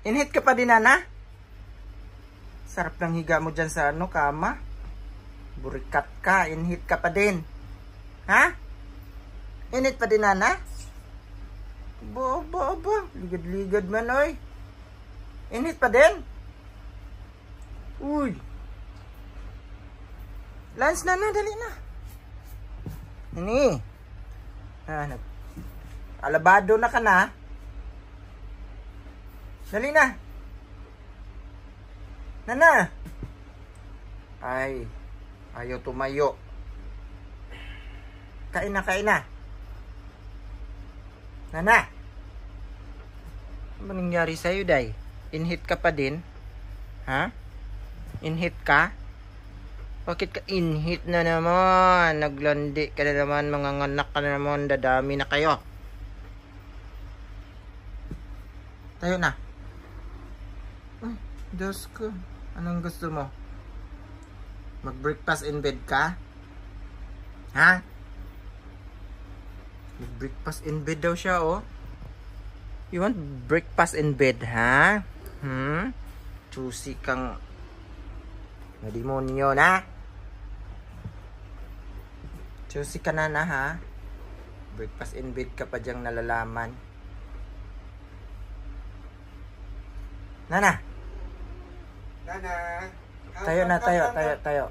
Inhit ka pa din, Nana? Sarap ng higa mo dyan sa kama. Burikat ka, inhit ka pa din. Ha? Inhit pa din, Nana? Ba. Ligad-ligad man, oy. Inhit pa din? Uy. Lance, Nana, dali na. Ini. Alabado na ka na. Dali na. Nana. Ay. Ayaw tumayo. Kain na. Nana. Ano nangyari sa'yo, Day? Inhit ka pa din? Ha? Inhit ka? Bakit ka inhit na naman? Naglandi ka na naman, mga nganak ka na naman, dadami na kayo. Tayo na. Ay, Diyos ko. Anong gusto mo? Mag-breakfast in bed ka? Ha? Mag-breakfast in bed daw siya, oh. You want breakfast in bed, ha? Choosy kang na demonyo na. Choosy ka na, ha? Breakfast in bed ka pa diyang nalalaman. Nana. Nana. Tayo.